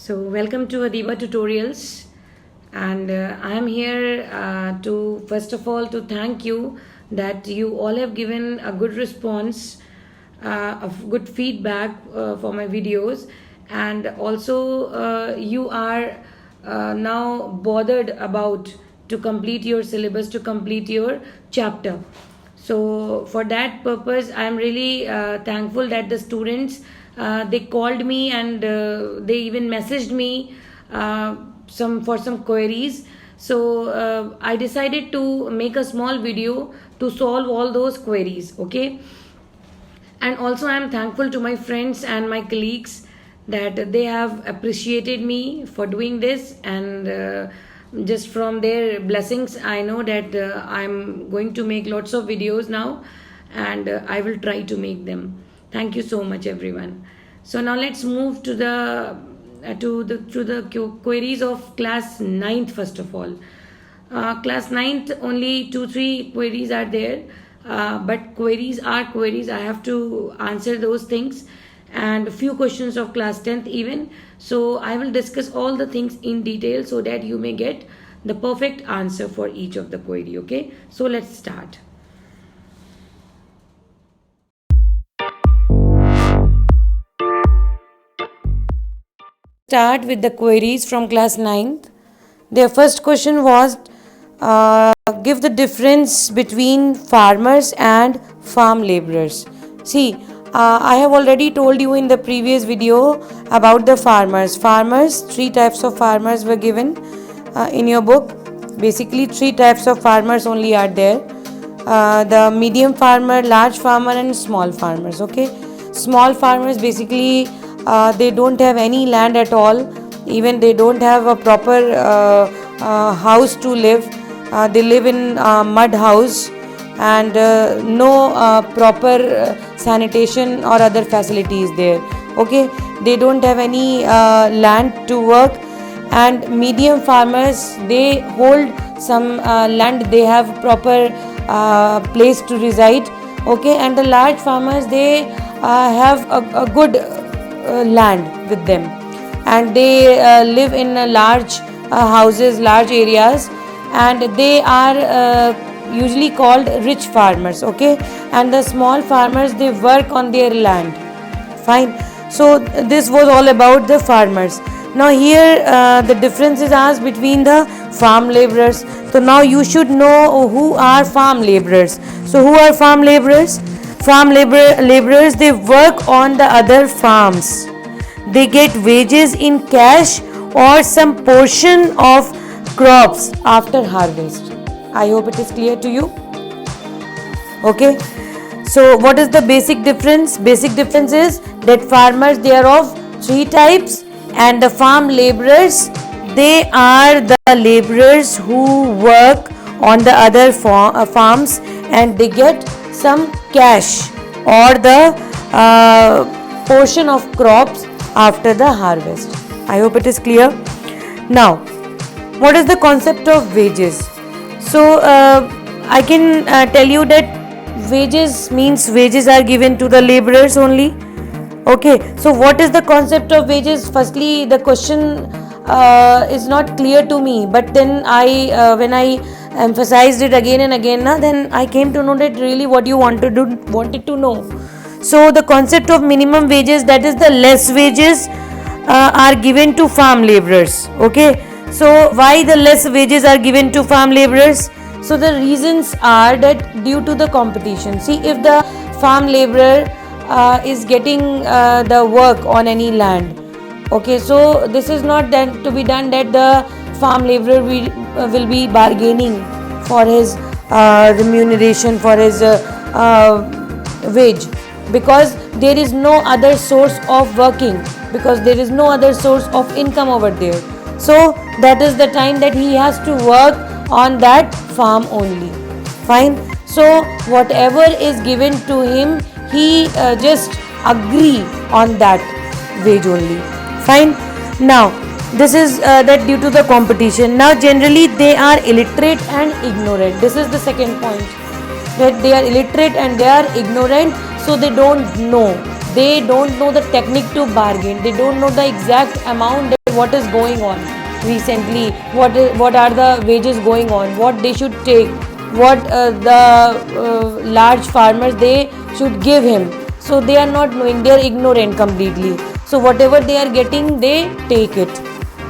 So welcome to Adiba Tutorials, and I am here to first of all to thank you that you all have given a good response, of good feedback for my videos, and also you are now bothered about to complete your syllabus, to complete your chapter. So for that purpose I am really thankful that the students they called me, and they even messaged me some queries. So I decided to make a small video to solve all those queries. Okay, and also I am thankful to my friends and my colleagues that they have appreciated me for doing this, and just from their blessings I know that I'm going to make lots of videos now, and I will try to make them. Thank you so much everyone. So now let's move to the queries of class ninth. First of all, class ninth, only 2-3 queries are there, but queries are queries. I have to answer those things, and a few questions of class 10th even. So I will discuss all the things in detail so that you may get the perfect answer for each of the query. Okay, so let's start. Start with the queries from class 9th. Their first question was, give the difference between farmers and farm laborers. See, I have already told you in the previous video about the farmers. Farmers, 3 types of farmers were given in your book. Basically 3 types of farmers only are there. The medium farmer, large farmer and small farmers. Okay, small farmers basically they don't have any land at all. Even they don't have a proper house to live. They live in mud house, and no proper sanitation or other facilities there. Okay, they don't have any land to work. And medium farmers, they hold some land, they have proper place to reside. Okay, and the large farmers, they have a good land with them, and they live in large houses, large areas, and they are usually called rich farmers. Okay, and the small farmers, they work on their land. Fine. So this was all about the farmers. Now here the difference is asked between the farm laborers. So now you should know who are farm laborers. So who are farm laborers? Farm laborers, they work on the other farms. They get wages in cash or some portion of crops after harvest. I hope it is clear to you. Okay. So what is the basic difference? Basic difference is that farmers, they are of 3 types, and the farm laborers, they are the laborers who work on the other farms, and they get some cash or the portion of crops after the harvest. I hope it is clear. Now, what is the concept of wages? So I can tell you that wages means wages are given to the laborers only. Okay, so what is the concept of wages? Firstly, the question is not clear to me, but then when I emphasized it again and again, then I came to know that really what you wanted to know. So the concept of minimum wages, that is the less wages are given to farm laborers. Okay, so why the less wages are given to farm laborers? So the reasons are that due to the competition. See, if the farm laborer is getting the work on any land, okay, so this is not then to be done that the farm laborer will be bargaining for his remuneration, for his wage, because there is no other source of working, because there is no other source of income over there. So that is the time that he has to work on that farm only. Fine. So whatever is given to him, he just agree on that wage only. Fine. Now this is that due to the competition. Now generally they are illiterate and ignorant. This is the second point, that they are illiterate and they are ignorant. So they don't know the technique to bargain. They don't know the exact amount what is going on recently, what are the wages going on, what they should take, what the large farmers they should give him. So they are not knowing, they are ignorant completely. So whatever they are getting, they take it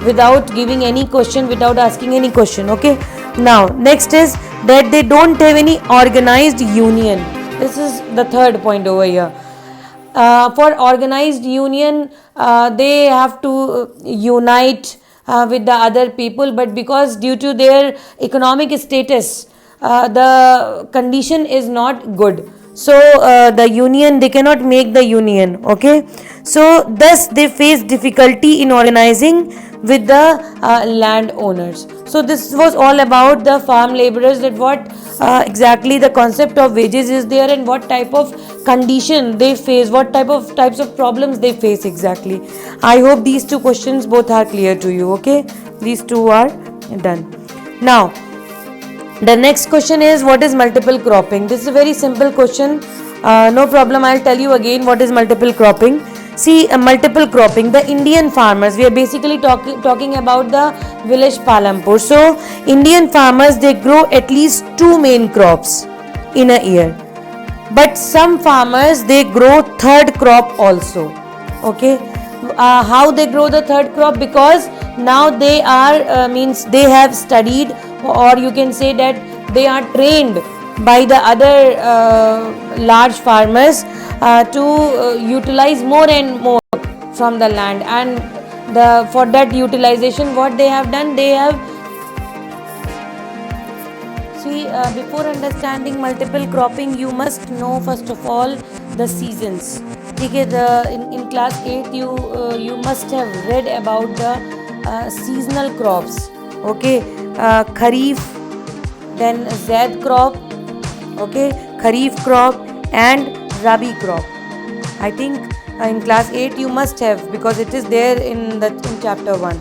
without giving any question, without asking any question. Okay, now next is that they don't have any organized union. This is the third point over here. For organized union, they have to unite with the other people, but because due to their economic status, the condition is not good, so the union, they cannot make the union. Okay, so thus they face difficulty in organizing with the landowners. So this was all about the farm laborers, that what exactly the concept of wages is there, and what type of condition they face, what types of problems they face exactly. I hope these two questions both are clear to you. Okay, these two are done. Now the next question is, what is multiple cropping? This is a very simple question. No problem, I'll tell you again what is multiple cropping. See, multiple cropping, the Indian farmers, we are basically talking about the village Palampur. So Indian farmers, they grow at least two main crops in a year, but some farmers, they grow third crop also. Okay, how they grow the third crop? Because now they are means they have studied, or you can say that they are trained by the other large farmers to utilize more and more from the land, and for that utilization, what they have done, they have before understanding multiple cropping, you must know first of all the seasons. Okay, in class 8 you must have read about the seasonal crops. Okay, Kharif, then Zaid crop, okay, Kharif crop and Rabi crop. I think in class 8 you must have, because it is there in chapter 1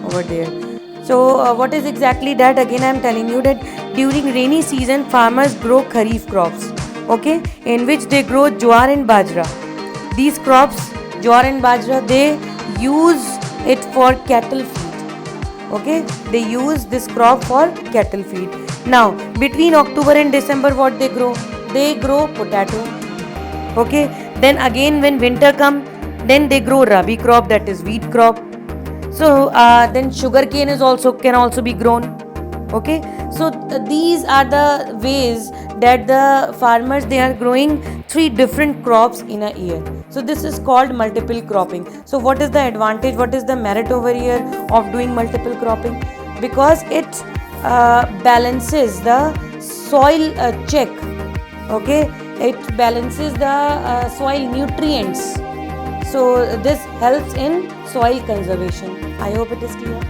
over there. So what is exactly that? Again, I am telling you that during rainy season, farmers grow Kharif crops, okay, in which they grow Jowar and Bajra. These crops, Jowar and Bajra, they use it for cattle feed. Okay, they use this crop for cattle feed. Now, between October and December, what they grow? They grow potato. Okay, then again when winter come, then they grow Rabi crop, that is wheat crop. So then sugar cane can also be grown. Okay, so these are the ways that the farmers, they are growing three different crops in a year. So this is called multiple cropping. So what is the advantage, what is the merit over here of doing multiple cropping? Because it balances the soil check. Okay, it balances the soil nutrients. So this helps in soil conservation. I hope it is clear.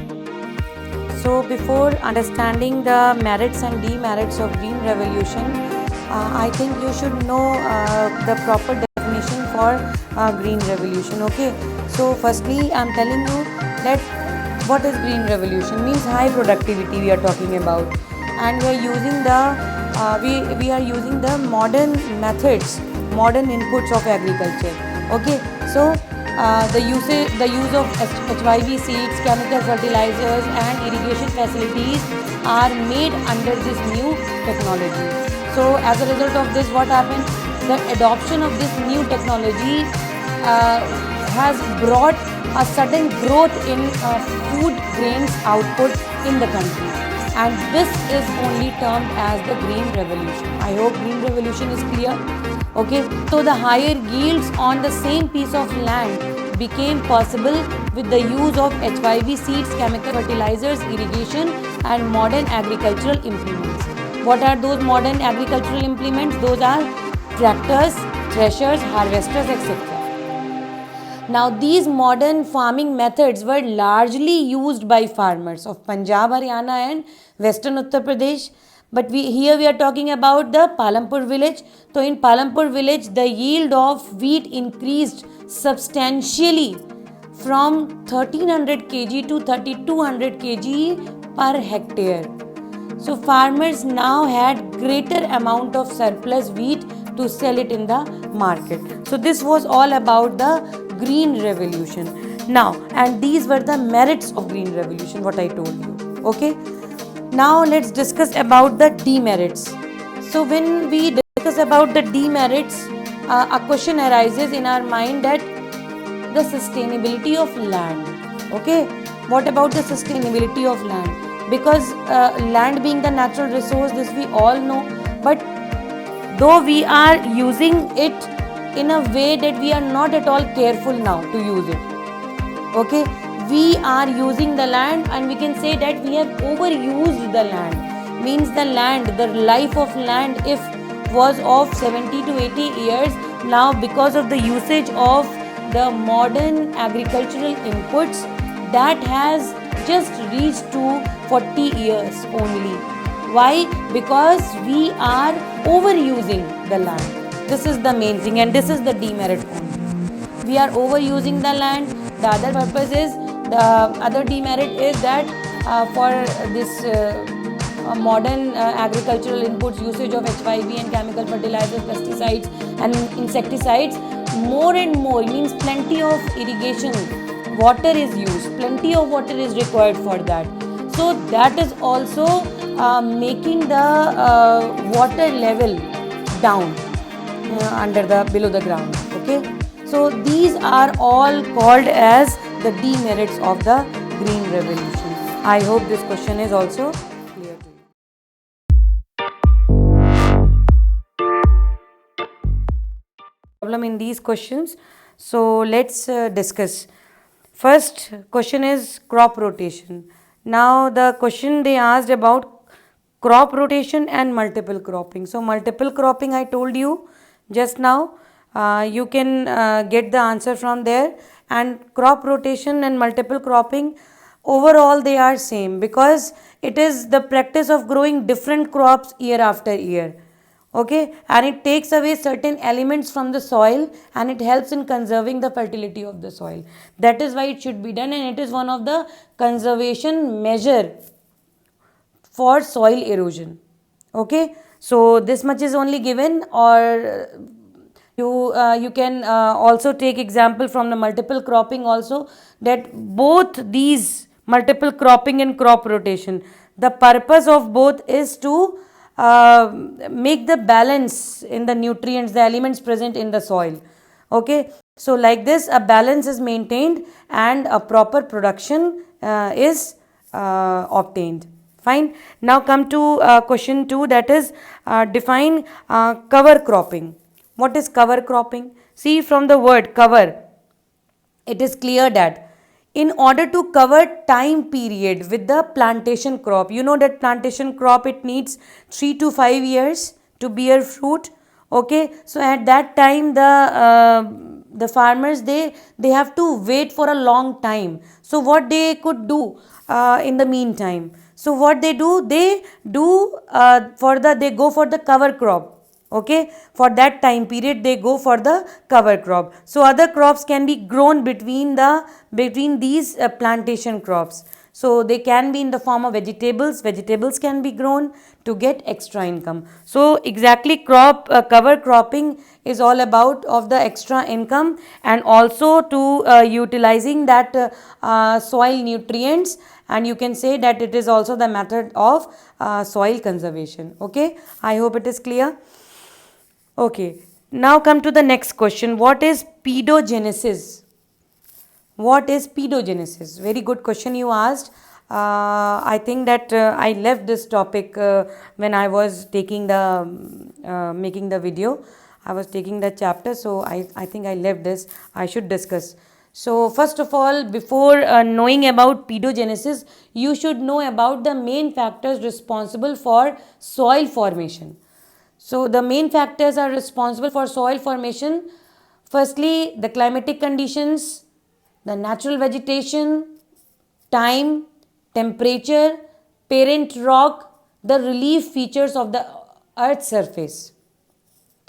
So before understanding the merits and demerits of Green Revolution, I think you should know the proper definition for Green Revolution. Okay, so firstly I am telling you that what is Green Revolution means. High productivity we are talking about, and we are using the we are using the modern methods, modern inputs of agriculture. Okay, so the use of HYV seeds, chemical fertilizers and irrigation facilities are made under this new technology. So as a result of this, what happened? The adoption of this new technology has brought a sudden growth in food grains output in the country, and this is only termed as the Green Revolution. I hope Green Revolution is clear. Okay, so the higher yields on the same piece of land became possible with the use of HYV seeds, chemical fertilizers, irrigation and modern agricultural implements. What are those modern agricultural implements? Those are tractors, threshers, harvesters, etc. Now these modern farming methods were largely used by farmers of Punjab, Haryana and Western Uttar Pradesh. But here we are talking about the Palampur village. So in Palampur village, the yield of wheat increased substantially from 1300 kg to 3200 kg per hectare. So farmers now had greater amount of surplus wheat to sell it in the market. So this was all about the Green Revolution. Now, and these were the merits of green revolution, what I told you. Okay, now let's discuss about the demerits. So when we discuss about the demerits, a question arises in our mind that the sustainability of land. Okay, what about the sustainability of land? Because land being the natural resource, this we all know, but though we are using it in a way that we are not at all careful now to use it. Okay, we are using the land, and we can say that we have overused the land. Means the life of land, if was of 70 to 80 years, now because of the usage of the modern agricultural inputs, that has just reached to 40 years only. Why? Because we are overusing the land. This is the main thing, and this is the demerit only. We are overusing the land. The other purpose is, the other demerit is that for this modern agricultural inputs, usage of HYV and chemical fertilizers, pesticides and insecticides, more and more, means plenty of irrigation water is used, plenty of water is required for that. So that is also making the water level down below the ground. Okay, so these are all called as the demerits of the green revolution. I hope this question is also clear to you. Problem in these questions, so let's discuss. First question is crop rotation. Now the question they asked about crop rotation and multiple cropping. So multiple cropping, I told you just now, you can get the answer from there. And crop rotation and multiple cropping, overall they are same, because it is the practice of growing different crops year after year. Okay, and it takes away certain elements from the soil, and it helps in conserving the fertility of the soil. That is why it should be done, and it is one of the conservation measure for soil erosion. Okay, so this much is only given, or you can also take example from the multiple cropping also, that both these multiple cropping and crop rotation, the purpose of both is to make the balance in the nutrients, the elements present in the soil. Okay, so like this a balance is maintained and a proper production is obtained. Fine. Now come to question 2, that is define cover cropping. What is cover cropping? See, from the word cover, it is clear that in order to cover time period with the plantation crop, you know that plantation crop, it needs 3 to 5 years to bear fruit. Okay, so at that time the farmers, they have to wait for a long time. So what they could do in the meantime, so what they do, they go for the cover crop. Okay, for that time period they go for the cover crop. So other crops can be grown between these plantation crops. So they can be in the form of vegetables can be grown to get extra income. So exactly cover cropping is all about of the extra income, and also to utilizing that soil nutrients, and you can say that it is also the method of soil conservation. Okay, I hope it is clear. Okay, now come to the next question. What is pedogenesis? What is pedogenesis? Very good question you asked. I think that I left this topic when I was taking making the video. I was taking the chapter, so I think I left this. I should discuss. So first of all, before knowing about pedogenesis, you should know about the main factors responsible for soil formation. So the main factors are responsible for soil formation. Firstly, the climatic conditions, the natural vegetation, time, temperature, parent rock, the relief features of the earth's surface.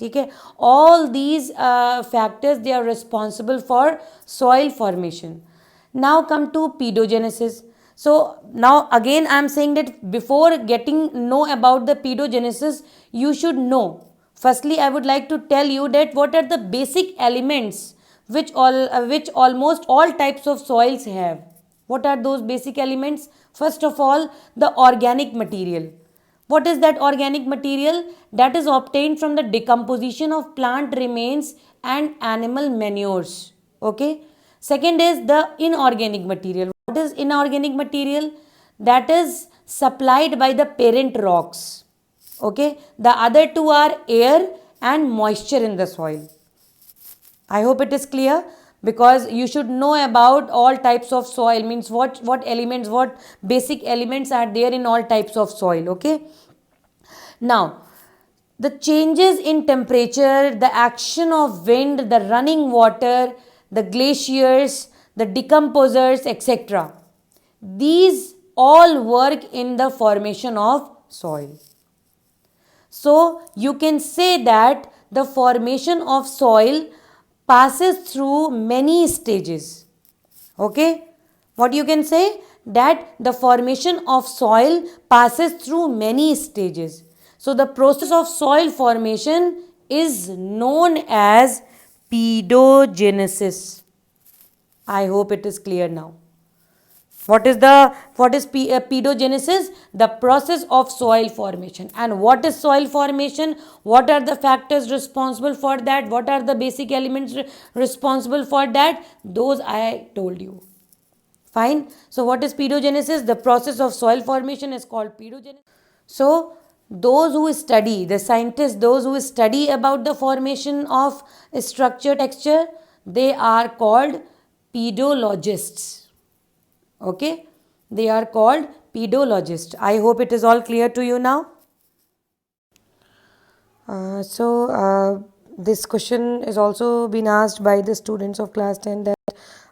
Okay, all these factors, they are responsible for soil formation. Now come to pedogenesis. So now again I am saying that before know about the pedogenesis, you should know. Firstly, I would like to tell you that what are the basic elements which almost all types of soils have. What are those basic elements? First of all, the organic material. What is that organic material? That is obtained from the decomposition of plant remains and animal manures. Okay. Second is the inorganic material. What is inorganic material? That is supplied by the parent rocks. Okay. The other two are air and moisture in the soil. I hope it is clear, because you should know about all types of soil, means what elements, what basic elements are there in all types of soil. Okay. Now, the changes in temperature, the action of wind, the running water, the glaciers, the decomposers, etc. These all work in the formation of soil. So, you can say that the formation of soil passes through many stages. Okay? What you can say? That the formation of soil passes through many stages. So, the process of soil formation is known as pedogenesis. I hope it is clear now. What is pedogenesis? The process of soil formation. And what is soil formation? What are the factors responsible for that? What are the basic elements responsible for that? Those I told you. Fine. So what is pedogenesis? The process of soil formation is called pedogenesis. So those who study, the scientists, those who study about the formation of structure, texture, they are called pedologists. Okay, they are called pedologists. I hope it is all clear to you now. This question is also been asked by the students of class 10, that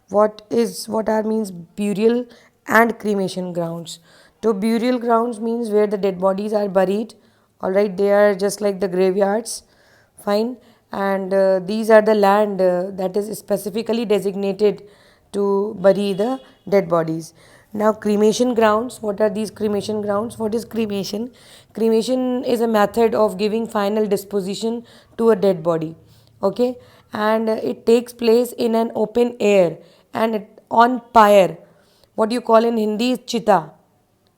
what are means burial and cremation grounds. So burial grounds means where the dead bodies are buried. All right, they are just like the graveyards. Fine. And these are the land that is specifically designated to bury the dead bodies. Now, cremation grounds. What are these cremation grounds? What is cremation? Cremation is a method of giving final disposition to a dead body. Okay, and it takes place in an open air and on pyre. What you call in Hindi is chita.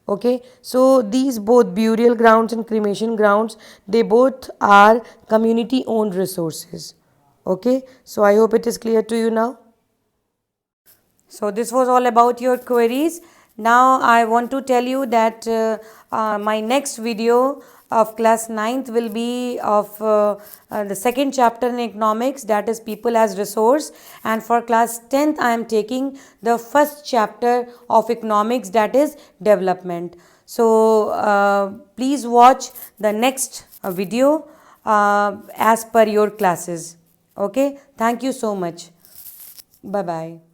Okay, so these both burial grounds and cremation grounds, they both are community owned resources. Okay, so I hope it is clear to you now. So this was all about your queries. Now I want to tell you that my next video of class 9th will be of the second chapter in economics, that is people as resource, and for class 10th I am taking the first chapter of economics, that is development. So please watch the next video as per your classes. Okay, thank you so much. Bye bye.